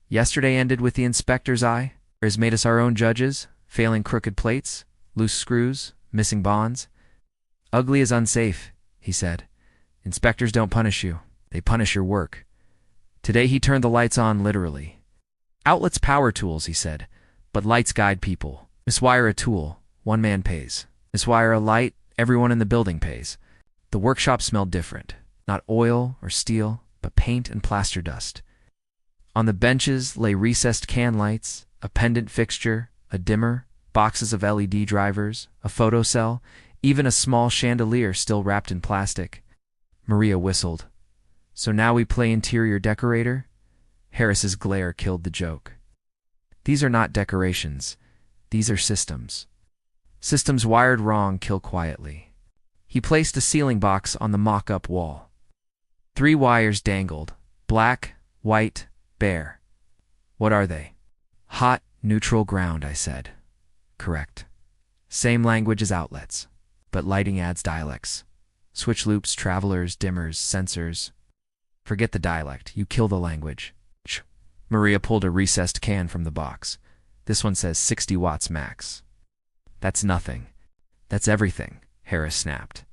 Yesterday ended with the inspector's eye, or has made us our own judges, failing crooked plates, loose screws, missing bonds. Ugly is unsafe, he said. Inspectors don't punish you, they punish your work. Today he turned the lights on literally. Outlets power tools, he said, but lights guide people. Miswire a tool, one man pays. Miswire a light, everyone in the building pays. The workshop smelled different, not oil or steel, but paint and plaster dust. On the benches lay recessed can lights, a pendant fixture, a dimmer, boxes of LED drivers, a photocell, even a small chandelier still wrapped in plastic. Maria whistled. So now we play interior decorator? Harris's glare killed the joke. These are not decorations. These are systems. Systems wired wrong kill quietly. He placed a ceiling box on the mock-up wall. 3 wires dangled, black, white, bare. What are they? Hot, neutral, ground, I said. Correct. Same language as outlets, but lighting adds dialects. Switch loops, travelers, dimmers, sensors. Forget the dialect, you kill the language. Maria pulled a recessed can from the box. This one says 60 watts max. That's nothing. That's everything, Harris snapped.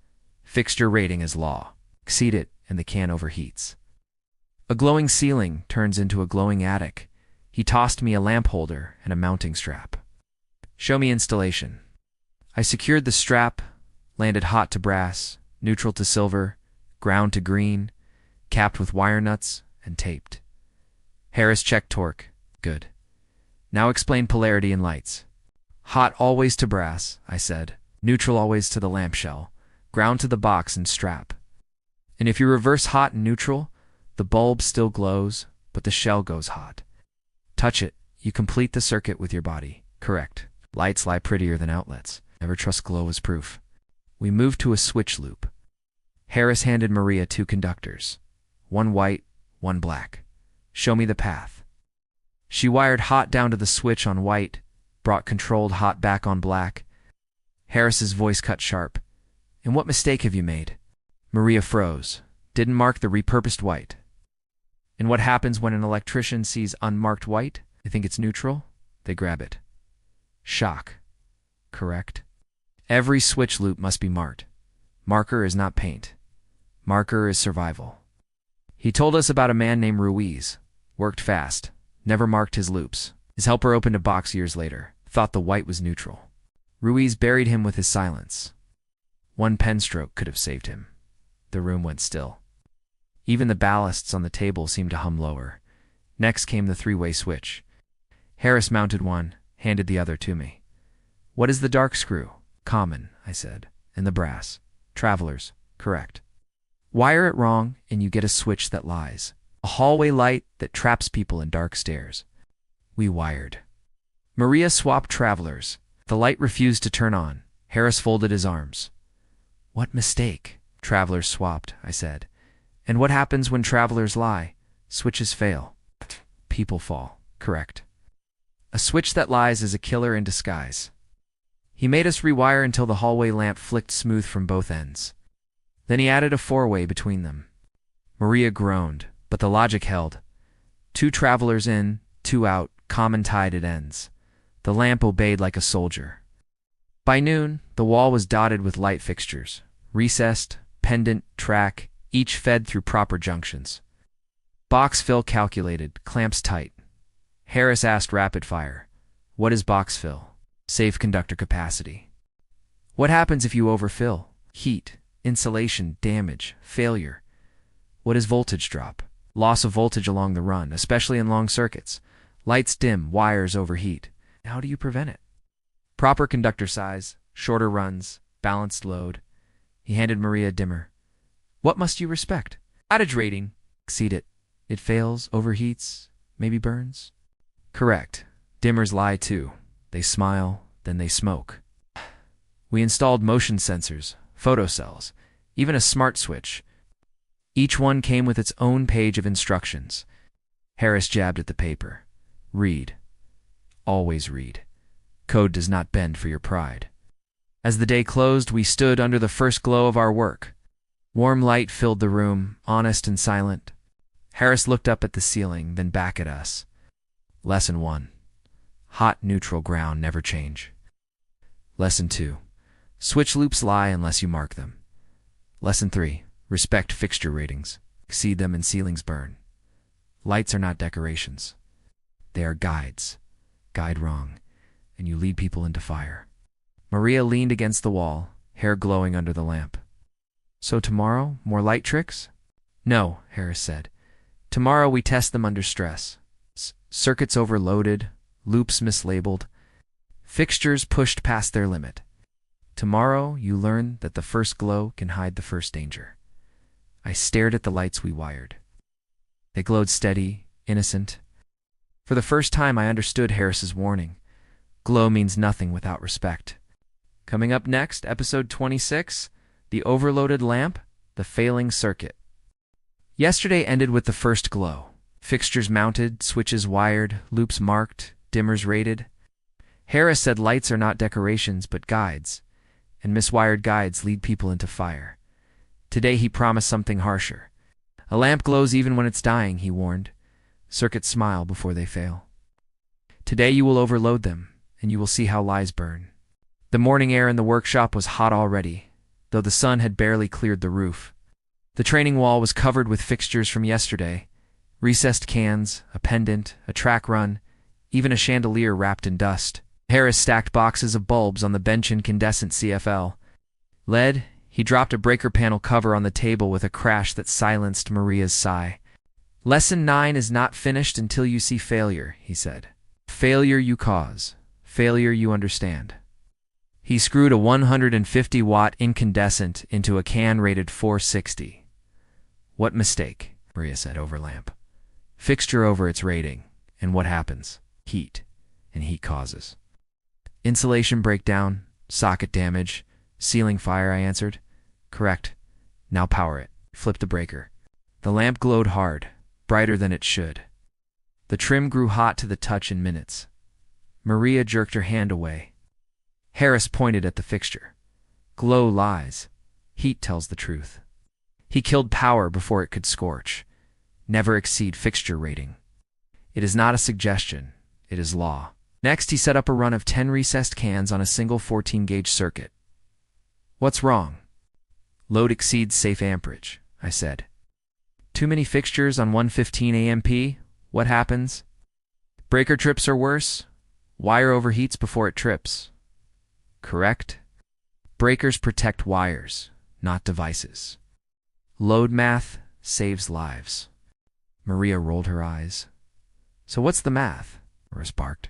Fixture rating is law. Exceed it, and the can overheats. A glowing ceiling turns into a glowing attic. He tossed me a lamp holder and a mounting strap. Show me installation. I secured the strap, landed hot to brass, neutral to silver, ground to green, capped with wire nuts, and taped. Harris checked torque. Good. Now explain polarity in lights. Hot always to brass, I said. Neutral always to the lamp shell. Ground to the box and strap. And if you reverse hot and neutral, the bulb still glows, but the shell goes hot. Touch it, you complete the circuit with your body. Correct. Lights lie prettier than outlets. Never trust glow as proof. We moved to a switch loop. Harris handed Maria 2 conductors. One white, one black. Show me the path. She wired hot down to the switch on white, brought controlled hot back on black. Harris's voice cut sharp. And what mistake have you made? Maria froze. Didn't mark the repurposed white. And what happens when an electrician sees unmarked white? They think it's neutral. They grab it. Shock. Correct. Every switch loop must be marked. Marker is not paint. Marker is survival. He told us about a man named Ruiz. Worked fast. Never marked his loops. His helper opened a box years later. Thought the white was neutral. Ruiz buried him with his silence. One pen stroke could have saved him. The room went still. Even the ballasts on the table seemed to hum lower. Next came the 3-way switch. Harris mounted one, handed the other to me. What is the dark screw? Common, I said. And the brass? Travelers. Correct. Wire it wrong, and you get a switch that lies. A hallway light that traps people in dark stairs. We wired. Maria swapped travelers. The light refused to turn on. Harris folded his arms. What mistake? Travelers swapped, I said. And what happens when travelers lie? Switches fail. People fall. Correct. A switch that lies is a killer in disguise. He made us rewire until the hallway lamp flicked smooth from both ends. Then he added a 4-way between them. Maria groaned, but the logic held. 2 travelers in, 2 out, common tied at ends. The lamp obeyed like a soldier. By noon, the wall was dotted with light fixtures. Recessed, pendant, track, each fed through proper junctions. Box fill calculated, clamps tight. Harris asked rapid fire. What is box fill? Safe conductor capacity. What happens if you overfill? Heat, insulation, damage, failure. What is voltage drop? Loss of voltage along the run, especially in long circuits. Lights dim, wires overheat. How do you prevent it? Proper conductor size, shorter runs, balanced load. He handed Maria a dimmer. What must you respect? Wattage rating. Exceed it. It fails, overheats, maybe burns. Correct. Dimmers lie too. They smile, then they smoke. We installed motion sensors, photocells, even a smart switch. Each one came with its own page of instructions. Harris jabbed at the paper. Read. Always read. Code does not bend for your pride. As the day closed, we stood under the first glow of our work. Warm light filled the room, honest and silent. Harris looked up at the ceiling, then back at us. Lesson 1. Hot, neutral ground never change. Lesson 2. Switch loops lie unless you mark them. Lesson 3. Respect fixture ratings. Exceed them and ceilings burn. Lights are not decorations. They are guides. Guide wrong, and you lead people into fire. Maria leaned against the wall, hair glowing under the lamp. So tomorrow, more light tricks? No, Harris said. Tomorrow we test them under stress. Circuits overloaded, loops mislabeled, fixtures pushed past their limit. Tomorrow you learn that the first glow can hide the first danger. I stared at the lights we wired. They glowed steady, innocent. For the first time I understood Harris's warning. Glow means nothing without respect. Coming up next, episode 26, The Overloaded Lamp, The Failing Circuit. Yesterday ended with the first glow. Fixtures mounted, switches wired, loops marked, dimmers rated. Harris said lights are not decorations but guides, and miswired guides lead people into fire. Today he promised something harsher. A lamp glows even when it's dying, he warned. Circuits smile before they fail. Today you will overload them, and you will see how lies burn. The morning air in the workshop was hot already, though the sun had barely cleared the roof. The training wall was covered with fixtures from yesterday. Recessed cans, a pendant, a track run, even a chandelier wrapped in dust. Harris stacked boxes of bulbs on the bench incandescent CFL. Lead, he dropped a breaker panel cover on the table with a crash that silenced Maria's sigh. Lesson 9 is not finished until you see failure, he said. Failure you cause. Failure you understand. He screwed a 150-watt incandescent into a can rated 460. What mistake, Maria said over lamp. Fixture over its rating, and what happens? Heat, and heat causes. Insulation breakdown, socket damage, ceiling fire, I answered. Correct. Now power it. Flip the breaker. The lamp glowed hard, brighter than it should. The trim grew hot to the touch in minutes. Maria jerked her hand away. Harris pointed at the fixture. Glow lies. Heat tells the truth. He killed power before it could scorch. Never exceed fixture rating. It is not a suggestion. It is law. Next, he set up a run of 10 recessed cans on a single 14-gauge circuit. What's wrong? Load exceeds safe amperage, I said. Too many fixtures on 115 AMP? What happens? Breaker trips are worse. Wire overheats before it trips. Correct? Breakers protect wires, not devices. Load math saves lives. Maria rolled her eyes. So what's the math? Horace barked.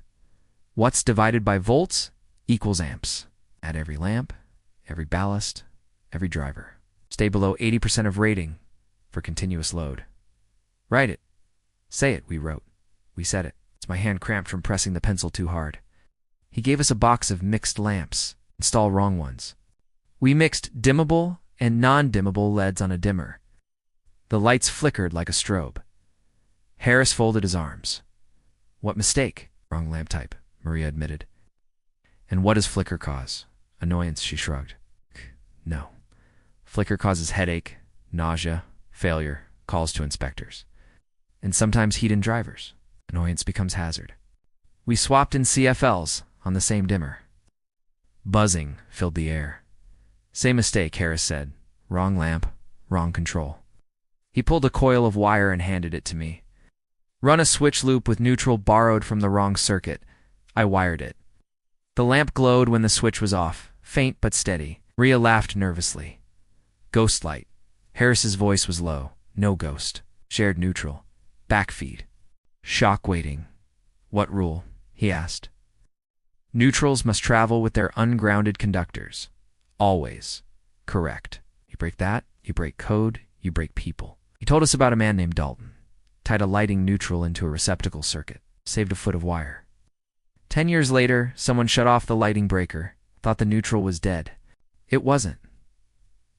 What's divided by volts equals amps. At every lamp, every ballast, every driver. Stay below 80% of rating for continuous load. Write it. Say it, we wrote. We said it. My hand cramped from pressing the pencil too hard. He gave us a box of mixed lamps. Install wrong ones. We mixed dimmable and non-dimmable LEDs on a dimmer. The lights flickered like a strobe. Harris folded his arms. What mistake? Wrong lamp type, Maria admitted. And what does flicker cause? Annoyance, she shrugged. No. Flicker causes headache, nausea, failure, calls to inspectors. And sometimes heat in drivers. Annoyance becomes hazard. We swapped in CFLs on the same dimmer. Buzzing filled the air. Same mistake, Harris said. Wrong lamp, wrong control. He pulled a coil of wire and handed it to me. Run a switch loop with neutral borrowed from the wrong circuit. I wired it. The lamp glowed when the switch was off, faint but steady. Maria laughed nervously. Ghost light. Harris's voice was low. No ghost. Shared neutral. Backfeed. Shock waiting. What rule? He asked. Neutrals must travel with their ungrounded conductors. Always. Correct. You break that, you break code, you break people. He told us about a man named Dalton. Tied a lighting neutral into a receptacle circuit. Saved a foot of wire. 10 years later, someone shut off the lighting breaker. Thought the neutral was dead. It wasn't.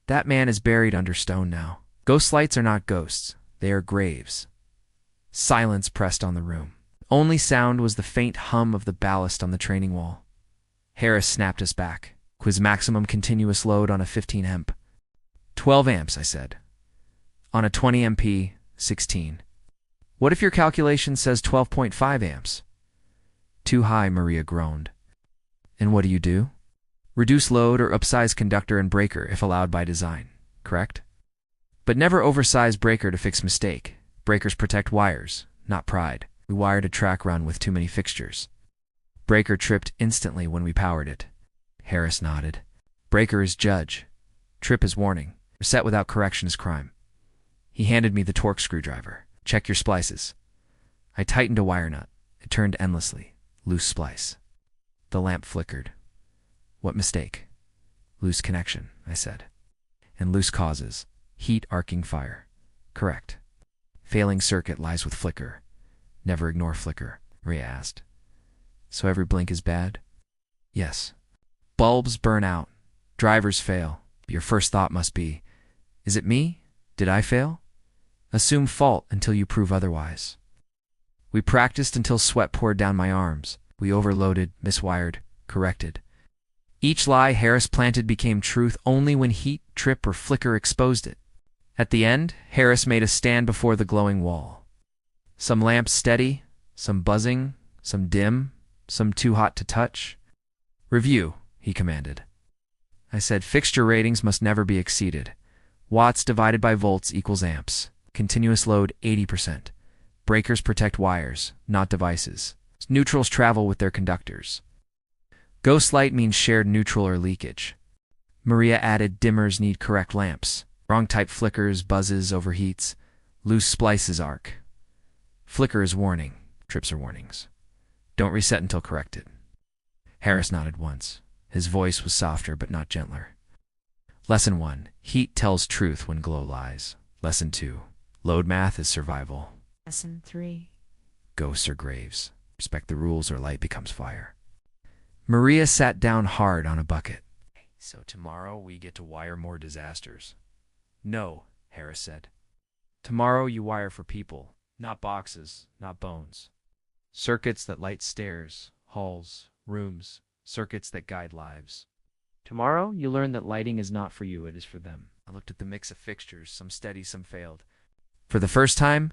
That man is buried under stone now. Ghost lights are not ghosts. They are graves. Silence pressed on the room. Only sound was the faint hum of the ballast on the training wall. Harris snapped us back. Quiz maximum continuous load on a 15 amp. 12 amps, I said. On a 20 MP, 16. What if your calculation says 12.5 amps? Too high, Maria groaned. And what do? Reduce load or upsize conductor and breaker if allowed by design, correct? But never oversize breaker to fix mistake. Breakers protect wires, not pride. We wired a track run with too many fixtures. Breaker tripped instantly when we powered it. Harris nodded. Breaker is judge. Trip is warning. Reset without correction is crime. He handed me the torque screwdriver. Check your splices. I tightened a wire nut. It turned endlessly. Loose splice. The lamp flickered. What mistake? Loose connection, I said. And loose causes. Heat arcing fire. Correct. Failing circuit lies with flicker. Never ignore flicker, Maria asked. So every blink is bad? Yes. Bulbs burn out. Drivers fail. Your first thought must be, is it me? Did I fail? Assume fault until you prove otherwise. We practiced until sweat poured down my arms. We overloaded, miswired, corrected. Each lie Harris planted became truth only when heat, trip, or flicker exposed it. At the end, Harris made us stand before the glowing wall. Some lamps steady, some buzzing, some dim, some too hot to touch. Review, he commanded. I said fixture ratings must never be exceeded. Watts divided by volts equals amps. Continuous load 80%. Breakers protect wires, not devices. Neutrals travel with their conductors. Ghost light means shared neutral or leakage. Maria added dimmers need correct lamps. Wrong type flickers, buzzes, overheats. Loose splices arc. Flicker is warning. Trips are warnings. Don't reset until corrected. Harris nodded once. His voice was softer but not gentler. Lesson 1. Heat tells truth when glow lies. Lesson 2. Load math is survival. Lesson 3. Ghosts are graves. Respect the rules or light becomes fire. Maria sat down hard on a bucket. So tomorrow we get to wire more disasters. No, Harris said. Tomorrow you wire for people, not boxes, not bones. Circuits that light stairs, halls, rooms, circuits that guide lives. Tomorrow you learn that lighting is not for you, it is for them. I looked at the mix of fixtures, some steady, some failed. For the first time,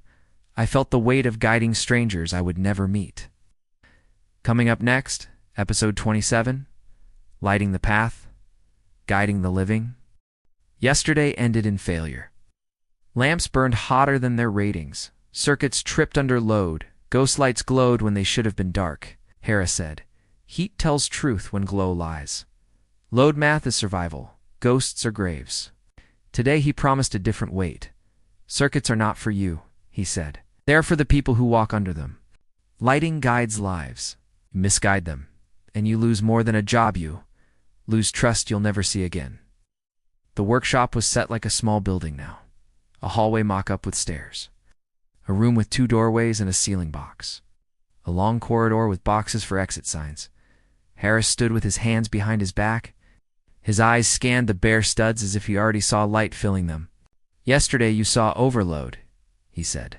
I felt the weight of guiding strangers I would never meet. Coming up next, episode 27, Lighting the Path, Guiding the Living. Yesterday ended in failure. Lamps burned hotter than their ratings. Circuits tripped under load. Ghost lights glowed when they should have been dark. Harris said, heat tells truth when glow lies. Load math is survival. Ghosts are graves. Today he promised a different weight. Circuits are not for you, he said. They are for the people who walk under them. Lighting guides lives. You misguide them, and you lose more than a job you lose trust you'll never see again. The workshop was set like a small building now. A hallway mock-up with stairs. A room with 2 doorways and a ceiling box. A long corridor with boxes for exit signs. Harris stood with his hands behind his back. His eyes scanned the bare studs as if he already saw light filling them. Yesterday you saw overload, he said.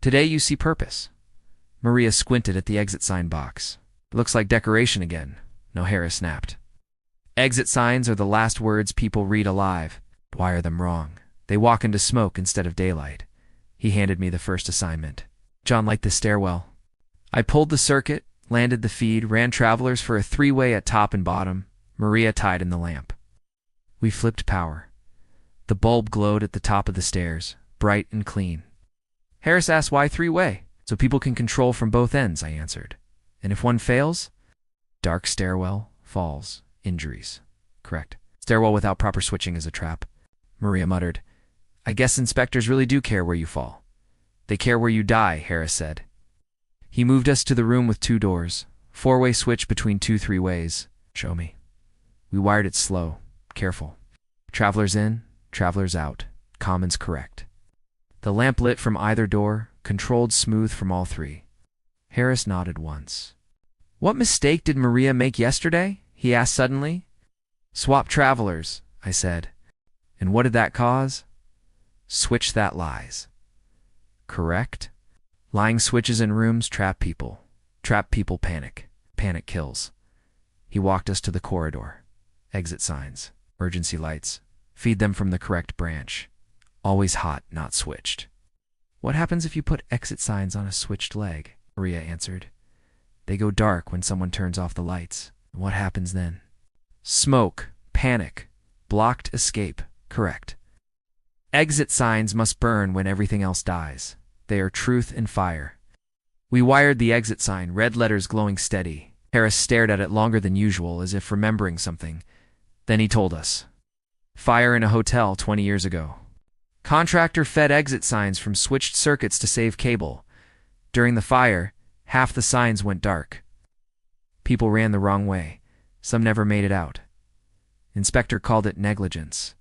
Today you see purpose. Maria squinted at the exit sign box. It looks like decoration again. No, Harris snapped. Exit signs are the last words people read alive. Wire them wrong. They walk into smoke instead of daylight. He handed me the first assignment. Jon, light the stairwell. I pulled the circuit, landed the feed, ran travelers for a 3-way at top and bottom. Maria tied in the lamp. We flipped power. The bulb glowed at the top of the stairs, bright and clean. Harris asked why 3-way, so people can control from both ends, I answered. And if one fails? Dark stairwell, falls, injuries. Correct. Stairwell without proper switching is a trap. Maria muttered. I guess inspectors really do care where you fall. They care where you die, Harris said. He moved us to the room with 2 doors, 4-way switch between 2 3-ways. Show me. We wired it slow, careful. Travelers in, travelers out. Commons correct. The lamp lit from either door, controlled smooth from all 3. Harris nodded once. What mistake did Maria make yesterday? He asked suddenly. Swap travelers, I said. And what did that cause? Switch that lies. Correct? Lying switches in rooms trap people. Trap people panic. Panic kills. He walked us to the corridor. Exit signs. Emergency lights. Feed them from the correct branch. Always hot, not switched. What happens if you put exit signs on a switched leg? Maria answered. They go dark when someone turns off the lights. What happens then? Smoke, panic, blocked escape, correct. Exit signs must burn when everything else dies. They are truth and fire. We wired the exit sign, red letters glowing steady. Harris stared at it longer than usual, as if remembering something. Then he told us. Fire in a hotel 20 years ago. Contractor fed exit signs from switched circuits to save cable. During the fire, half the signs went dark. People ran the wrong way. Some never made it out. Inspector called it negligence.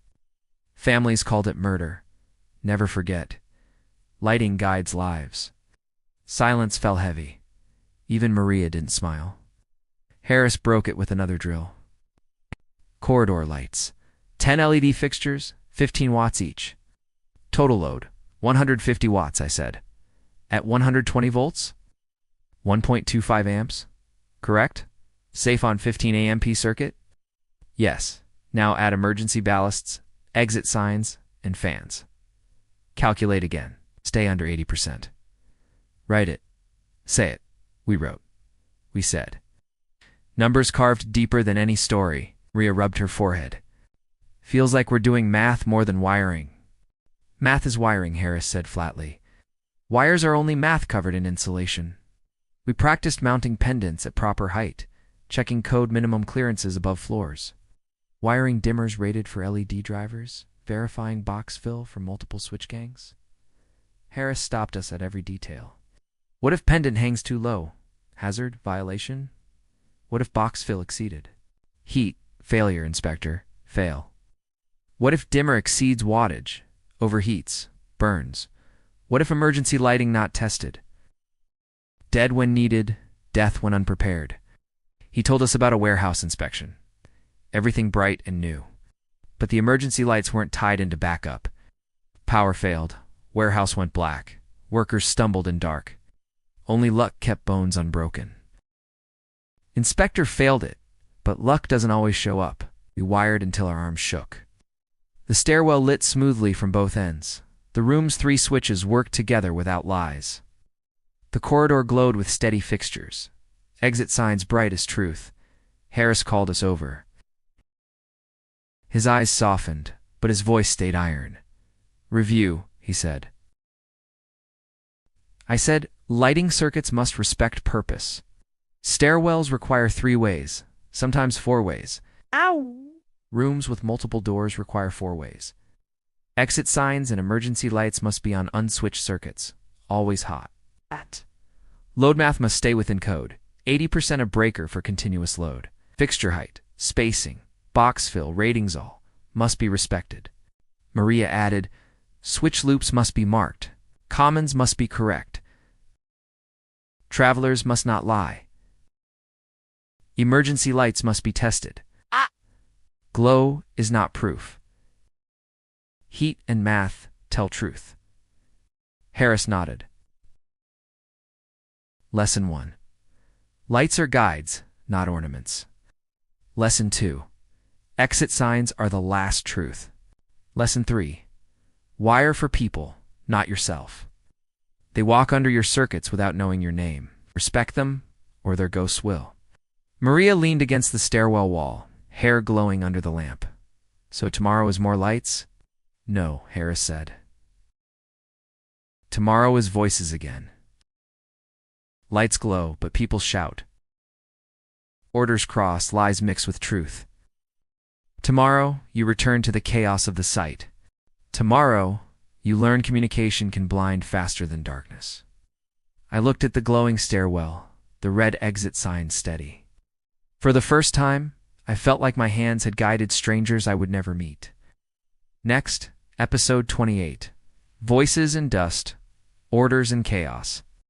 Families called it murder. Never forget. Lighting guides lives. Silence fell heavy. Even Maria didn't smile. Harris broke it with another drill. Corridor lights. 10 LED fixtures, 15 watts each. Total load, 150 watts, I said. At 120 volts? 1.25 amps? Correct? Safe on 15 AMP circuit? Yes. Now add emergency ballasts, exit signs, and fans. Calculate again. Stay under 80%. Write it. Say it. We wrote. We said. Numbers carved deeper than any story. Maria rubbed her forehead. Feels like we're doing math more than wiring. Math is wiring, Harris said flatly. Wires are only math covered in insulation. We practiced mounting pendants at proper height, checking code minimum clearances above floors, wiring dimmers rated for LED drivers, verifying box fill for multiple switch gangs. Harris stopped us at every detail. What if pendant hangs too low? Hazard? Violation? What if box fill exceeded? Heat. Failure, Inspector. Fail. What if dimmer exceeds wattage? Overheats. Burns. What if emergency lighting not tested? Dead when needed, death when unprepared. He told us about a warehouse inspection. Everything bright and new. But the emergency lights weren't tied into backup. Power failed. Warehouse went black. Workers stumbled in dark. Only luck kept bones unbroken. Inspector failed it, but luck doesn't always show up. We wired until our arms shook. The stairwell lit smoothly from both ends. The room's 3 switches worked together without lies. The corridor glowed with steady fixtures. Exit signs bright as truth. Harris called us over. His eyes softened, but his voice stayed iron. Review, he said. I said, lighting circuits must respect purpose. Stairwells require 3 ways, sometimes 4 ways. Ow! Rooms with multiple doors require 4 ways. Exit signs and emergency lights must be on unswitched circuits, always hot. Load math must stay within code, 80% of breaker for continuous load. Fixture height, spacing, box fill, ratings all, must be respected. Maria added, switch loops must be marked, commons must be correct. Travelers must not lie. Emergency lights must be tested. Glow is not proof. Heat and math tell truth. Harris nodded. Lesson 1. Lights are guides, not ornaments. Lesson 2. Exit signs are the last truth. Lesson 3. Wire for people, not yourself. They walk under your circuits without knowing your name. Respect them, or their ghosts will. Maria leaned against the stairwell wall, hair glowing under the lamp. So tomorrow is more lights? No, Harris said. Tomorrow is voices again. Lights glow, but people shout. Orders cross, lies mix with truth. Tomorrow, you return to the chaos of the site. Tomorrow, you learn communication can blind faster than darkness. I looked at the glowing stairwell, the red exit sign steady. For the first time, I felt like my hands had guided strangers I would never meet. Next, episode 28. Voices and dust, orders and chaos.